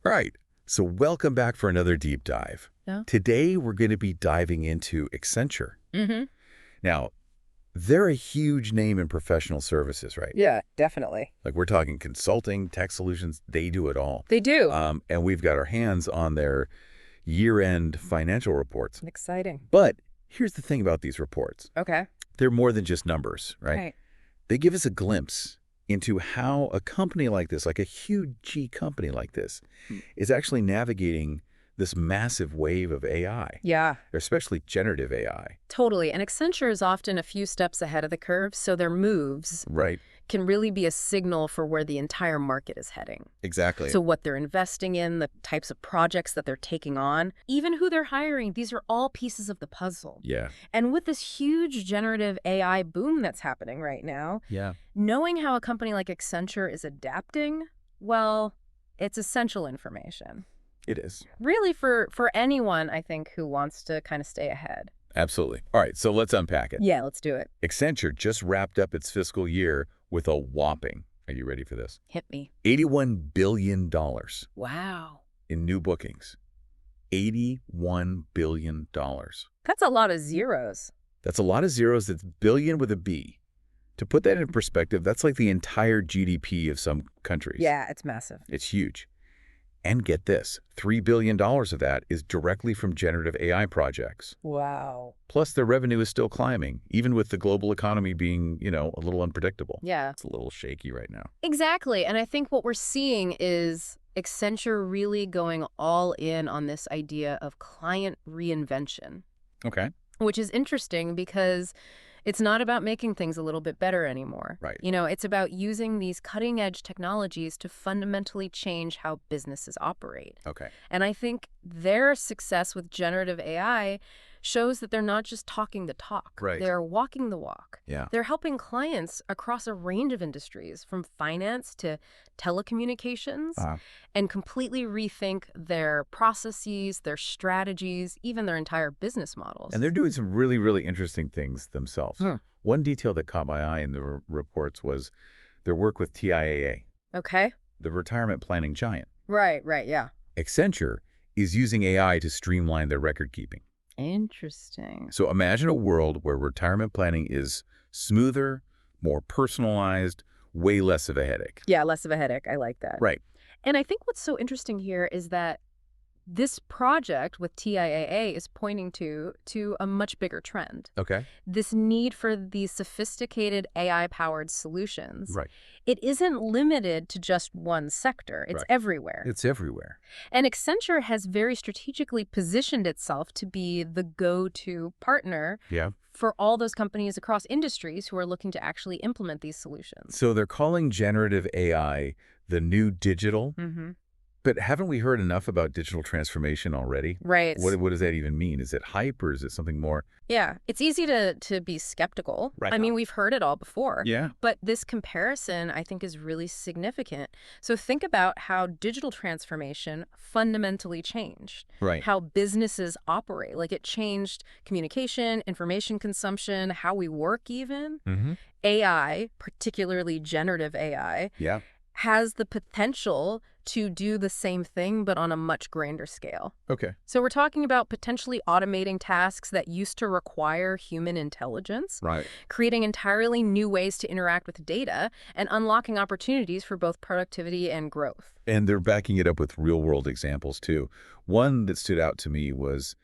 All right. So welcome back for another deep dive. Yeah. Today, we're going to be diving into Accenture. Mm-hmm. Now, they're a huge name in professional services, right? Yeah, definitely. Like we're talking consulting, tech solutions, they do it all. They do. And we've got our hands on their year-end financial reports. Exciting. But here's the thing about these reports. Okay. They're more than just numbers, right? They give us a glimpse into how a company like this, like a huge G company like this, is actually navigating this massive wave of AI. Yeah. Especially generative AI. Totally. And Accenture is often a few steps ahead of the curve, so their moves can really be a signal for where the entire market is heading. Exactly. So what they're investing in, the types of projects that they're taking on, even who they're hiring, these are all pieces of the puzzle. Yeah. And with this huge generative AI boom that's happening right now, knowing how a company like Accenture is adapting, well, it's essential information. It is. Really for anyone, I think, who wants to kind of stay ahead. Absolutely. All right, so let's unpack it. Yeah, let's do it. Accenture just wrapped up its fiscal year with a whopping, are you ready for this? Hit me. $81 billion Wow. in new bookings. $81 billion. That's a lot of zeros. That's a lot of zeros. That's billion with a B. To put that in perspective, that's like the entire GDP of some countries. Yeah, it's massive. It's huge. And get this, $3 billion of that is directly from generative AI projects. Wow. Plus, their revenue is still climbing, even with the global economy being, a little unpredictable. Yeah. It's a little shaky right now. Exactly. And I think what we're seeing is Accenture really going all in on this idea of client reinvention. Okay. Which is interesting because it's not about making things a little bit better anymore. Right. It's about using these cutting-edge technologies to fundamentally change how businesses operate. Okay. And I think their success with generative AI shows that they're not just talking the talk. Right. They're walking the walk. Yeah. They're helping clients across a range of industries, from finance to telecommunications, and completely rethink their processes, their strategies, even their entire business models. And they're doing some really, really interesting things themselves. One detail that caught my eye in the reports was their work with TIAA. Okay. The retirement planning giant. Right, yeah. Accenture is using AI to streamline their record keeping. Interesting. So imagine a world where retirement planning is smoother, more personalized, way less of a headache. Yeah, less of a headache. I like that. Right. And I think what's so interesting here is that this project with TIAA is pointing to a much bigger trend. Okay. This need for these sophisticated AI-powered solutions. Right. It isn't limited to just one sector. It's everywhere. It's everywhere. And Accenture has very strategically positioned itself to be the go-to partner for all those companies across industries who are looking to actually implement these solutions. So they're calling generative AI the new digital. But haven't we heard enough about digital transformation already? Right. What does that even mean? Is it hype or is it something more? Yeah, it's easy to be skeptical. Right. I mean, we've heard it all before. Yeah. But this comparison, I think, is really significant. So think about how digital transformation fundamentally changed. Right. How businesses operate. Like it changed communication, information consumption, how we work even. AI, particularly generative AI, has the potential to do the same thing, but on a much grander scale. Okay. So we're talking about potentially automating tasks that used to require human intelligence, creating entirely new ways to interact with data, and unlocking opportunities for both productivity and growth. And they're backing it up with real-world examples, too. One that stood out to me was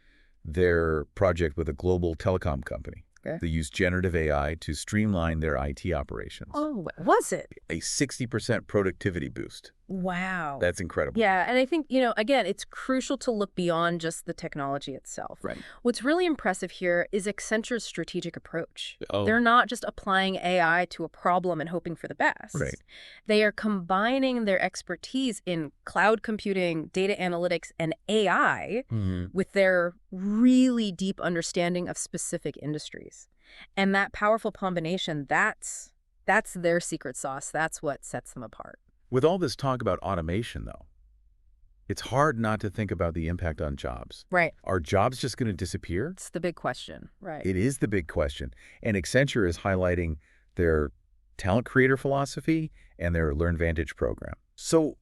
their project with a global telecom company. They used generative AI to streamline their IT operations. Oh, what was it? A 60% productivity boost. Wow. That's incredible. Yeah, and I think, again, it's crucial to look beyond just the technology itself. Right. What's really impressive here is Accenture's strategic approach. Oh. They're not just applying AI to a problem and hoping for the best. Right. They are combining their expertise in cloud computing, data analytics, and AI with their really deep understanding of specific industries. And that powerful combination, that's their secret sauce. That's what sets them apart. With all this talk about automation, though, it's hard not to think about the impact on jobs. Right. Are jobs just going to disappear? It's the big question. Right. It is the big question. And Accenture is highlighting their talent creator philosophy and their LearnVantage program. So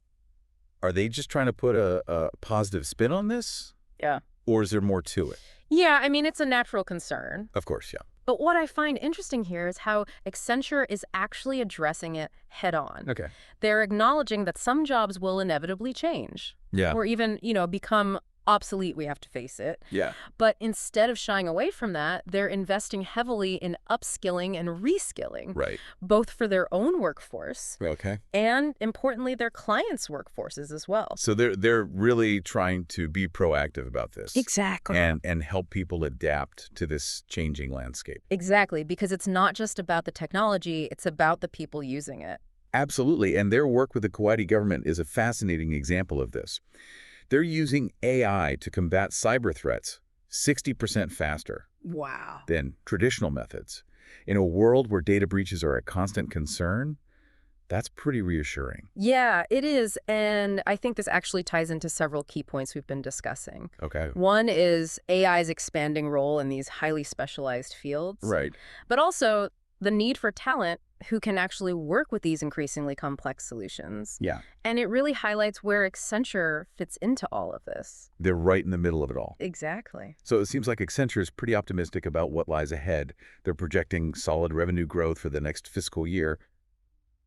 Are they just trying to put a positive spin on this? Yeah. Or is there more to it? Yeah, I mean, it's a natural concern. Of course, yeah. But what I find interesting here is how Accenture is actually addressing it head on. Okay. They're acknowledging that some jobs will inevitably change. Yeah. Or even, become obsolete, we have to face it. Yeah. But instead of shying away from that, they're investing heavily in upskilling and reskilling, Right. both for their own workforce Okay. and, importantly, their clients' workforces as well. So they're really trying to be proactive about this. Exactly. And help people adapt to this changing landscape. Exactly, because it's not just about the technology, it's about the people using it. Absolutely. And their work with the Kuwaiti government is a fascinating example of this. They're using AI to combat cyber threats 60% faster Wow. than traditional methods. In a world where data breaches are a constant concern, that's pretty reassuring. Yeah, it is. And I think this actually ties into several key points we've been discussing. Okay. One is AI's expanding role in these highly specialized fields. Right. But also the need for talent who can actually work with these increasingly complex solutions. Yeah. And it really highlights where Accenture fits into all of this. They're right in the middle of it all. Exactly. So it seems like Accenture is pretty optimistic about what lies ahead. They're projecting solid revenue growth for the next fiscal year.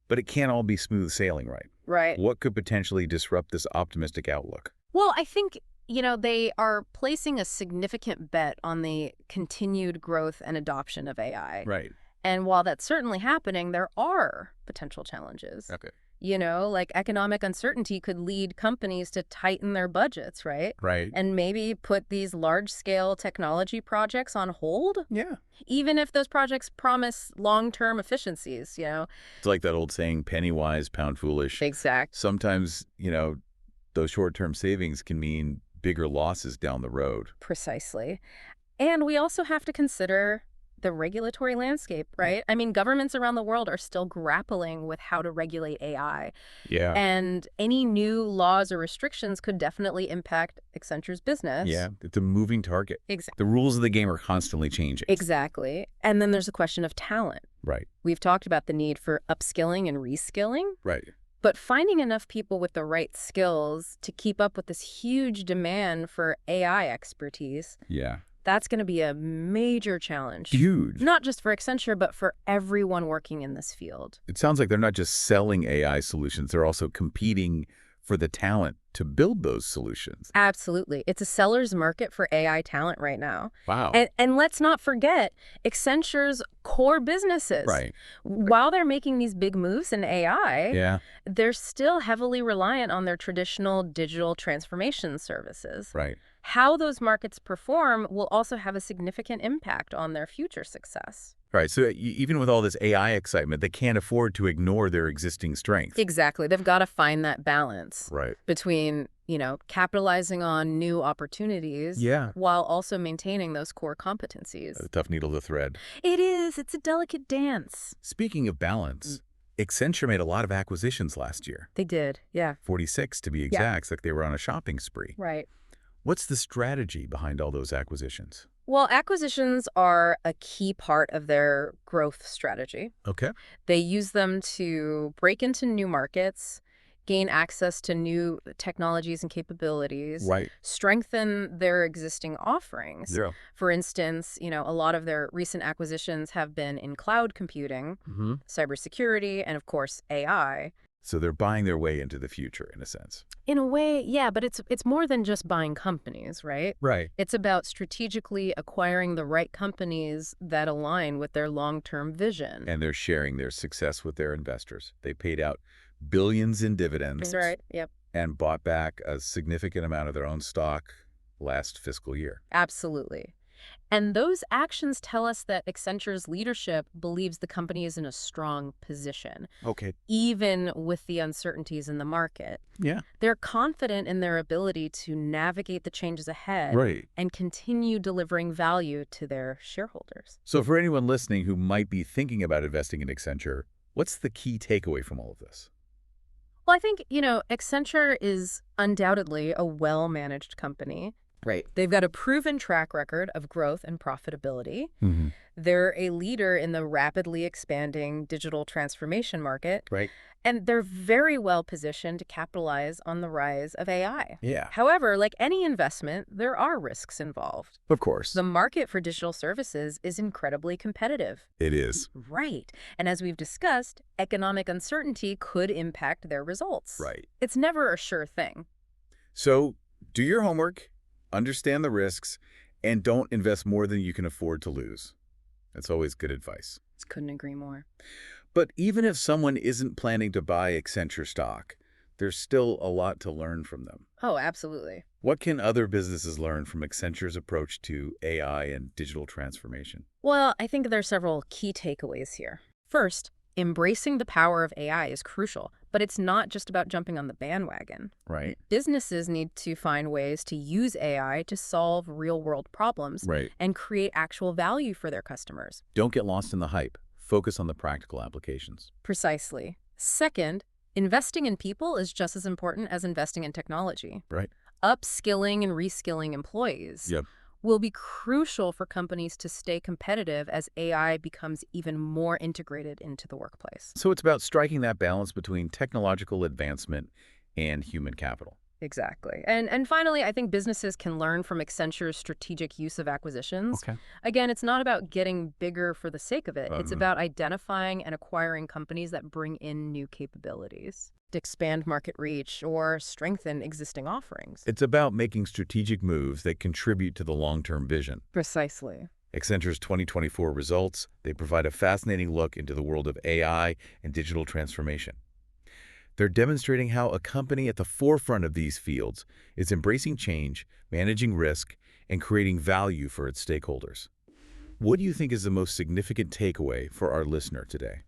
But it can't all be smooth sailing, right? Right. What could potentially disrupt this optimistic outlook? Well, I think, they are placing a significant bet on the continued growth and adoption of AI. Right. And while that's certainly happening, there are potential challenges. Okay. Like economic uncertainty could lead companies to tighten their budgets, right? Right. And maybe put these large-scale technology projects on hold, Yeah. even if those projects promise long-term efficiencies. It's like that old saying, penny wise, pound foolish. Exact. Sometimes, those short-term savings can mean bigger losses down the road. Precisely. And we also have to consider the regulatory landscape, right? I mean, governments around the world are still grappling with how to regulate AI. Yeah. And any new laws or restrictions could definitely impact Accenture's business. Yeah, it's a moving target. Exactly. The rules of the game are constantly changing. Exactly. And then there's a question of talent. Right. We've talked about the need for upskilling and reskilling. Right. But finding enough people with the right skills to keep up with this huge demand for AI expertise, Yeah. that's going to be a major challenge. Huge. Not just for Accenture, but for everyone working in this field. It sounds like they're not just selling AI solutions, they're also competing for the talent to build those solutions. Absolutely. It's a seller's market for AI talent right now. Wow. And let's not forget Accenture's core businesses. Right. While they're making these big moves in AI, Yeah. they're still heavily reliant on their traditional digital transformation services. Right. How those markets perform will also have a significant impact on their future success. Right. So even with all this AI excitement, they can't afford to ignore their existing strength. Exactly. They've got to find that balance Right. between, capitalizing on new opportunities Yeah. while also maintaining those core competencies. A tough needle to thread. It is. It's a delicate dance. Speaking of balance, Accenture made a lot of acquisitions last year. They did. Yeah. 46 to be exact. It's like they were on a shopping spree. Right. What's the strategy behind all those acquisitions? Well, acquisitions are a key part of their growth strategy. Okay. They use them to break into new markets, gain access to new technologies and capabilities, Right. strengthen their existing offerings. Zero. For instance, a lot of their recent acquisitions have been in cloud computing, Mm-hmm. cybersecurity, and of course, AI. So they're buying their way into the future, in a sense. In a way, yeah, but it's more than just buying companies, right? Right. It's about strategically acquiring the right companies that align with their long-term vision. And they're sharing their success with their investors. They paid out billions in dividends. That's right. Yep. And bought back a significant amount of their own stock last fiscal year. Absolutely. And those actions tell us that Accenture's leadership believes the company is in a strong position, Okay. even with the uncertainties in the market. Yeah. They're confident in their ability to navigate the changes ahead Right. and continue delivering value to their shareholders. So for anyone listening who might be thinking about investing in Accenture, what's the key takeaway from all of this? Well, I think, Accenture is undoubtedly a well-managed company. Right. They've got a proven track record of growth and profitability. Mm-hmm. They're a leader in the rapidly expanding digital transformation market. Right. And they're very well positioned to capitalize on the rise of AI. Yeah. However, like any investment, there are risks involved. Of course. The market for digital services is incredibly competitive. It is. Right. And as we've discussed, economic uncertainty could impact their results. Right. It's never a sure thing. So do your homework, understand the risks, and don't invest more than you can afford to lose. That's always good advice. Couldn't agree more. But even if someone isn't planning to buy Accenture stock, there's still a lot to learn from them. Oh, absolutely. What can other businesses learn from Accenture's approach to AI and digital transformation? Well, I think there are several key takeaways here. First, embracing the power of AI is crucial, but it's not just about jumping on the bandwagon. Right. Businesses need to find ways to use AI to solve real-world problems Right. and create actual value for their customers. Don't get lost in the hype. Focus on the practical applications. Precisely. Second, investing in people is just as important as investing in technology. Right. Upskilling and reskilling employees will be crucial for companies to stay competitive as AI becomes even more integrated into the workplace. So it's about striking that balance between technological advancement and human capital. Exactly. And finally, I think businesses can learn from Accenture's strategic use of acquisitions. Okay. Again, it's not about getting bigger for the sake of it. It's about identifying and acquiring companies that bring in new capabilities to expand market reach or strengthen existing offerings. It's about making strategic moves that contribute to the long-term vision. Precisely. Accenture's 2024 results, they provide a fascinating look into the world of AI and digital transformation. They're demonstrating how a company at the forefront of these fields is embracing change, managing risk, and creating value for its stakeholders. What do you think is the most significant takeaway for our listener today?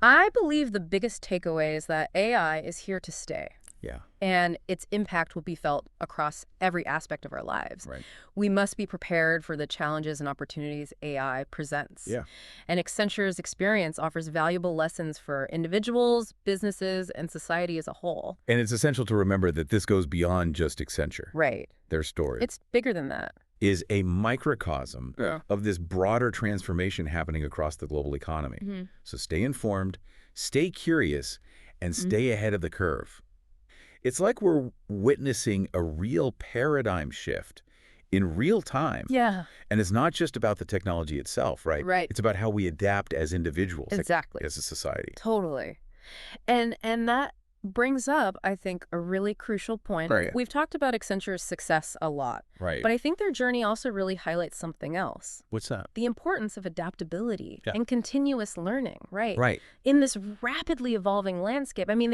I believe the biggest takeaway is that AI is here to stay. Yeah. And its impact will be felt across every aspect of our lives. Right. We must be prepared for the challenges and opportunities AI presents. Yeah. And Accenture's experience offers valuable lessons for individuals, businesses, and society as a whole. And it's essential to remember that this goes beyond just Accenture. Right. Their story It's bigger than that. is a microcosm of this broader transformation happening across the global economy. So stay informed, stay curious, and stay ahead of the curve. It's like we're witnessing a real paradigm shift in real time. Yeah. And it's not just about the technology itself, right? Right. It's about how we adapt as individuals, Exactly. as a society. Totally. And that brings up, I think, a really crucial point. Right. We've talked about Accenture's success a lot. Right. But I think their journey also really highlights something else. What's that? The importance of adaptability Yeah. and continuous learning, right? Right. In this rapidly evolving landscape. I mean,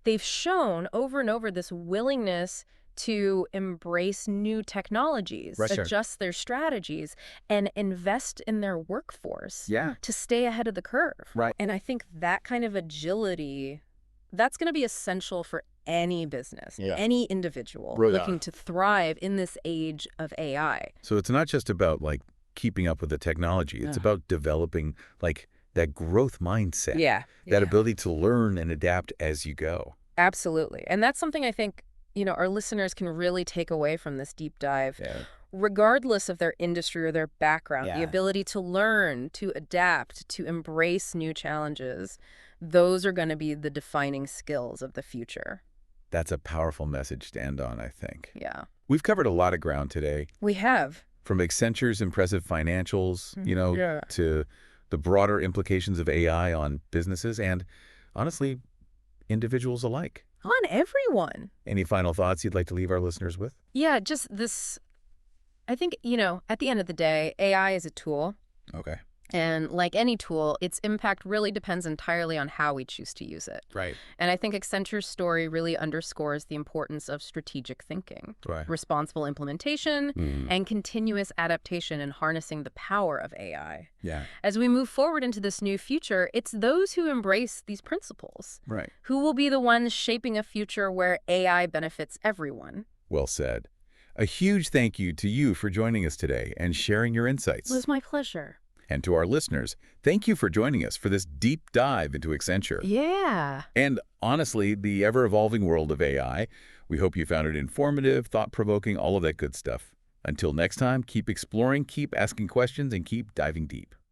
they've shown over and over this willingness to embrace new technologies, Right, sure. adjust their strategies, and invest in their workforce Yeah. to stay ahead of the curve. Right. And I think that kind of agility, that's going to be essential for any business, any individual looking to thrive in this age of AI. So it's not just about like keeping up with the technology. It's about developing like that growth mindset. Yeah. That ability to learn and adapt as you go. Absolutely. And that's something I think, our listeners can really take away from this deep dive. Yeah. Regardless of their industry or their background, the Yeah. ability to learn, to adapt, to embrace new challenges, those are going to be the defining skills of the future. That's a powerful message to end on, I think. Yeah. We've covered a lot of ground today, We have. from Accenture's impressive financials, to the broader implications of AI on businesses and, honestly, individuals alike. On everyone. Any final thoughts you'd like to leave our listeners with? Yeah, just this, I think, at the end of the day, AI is a tool. Okay. And like any tool, its impact really depends entirely on how we choose to use it. Right. And I think Accenture's story really underscores the importance of strategic thinking, Right. responsible implementation, and continuous adaptation in harnessing the power of AI. Yeah. As we move forward into this new future, it's those who embrace these principles Right. who will be the ones shaping a future where AI benefits everyone. Well said. A huge thank you to you for joining us today and sharing your insights. It was my pleasure. And to our listeners, thank you for joining us for this deep dive into Accenture. Yeah. And honestly, the ever-evolving world of AI. We hope you found it informative, thought-provoking, all of that good stuff. Until next time, keep exploring, keep asking questions, and keep diving deep.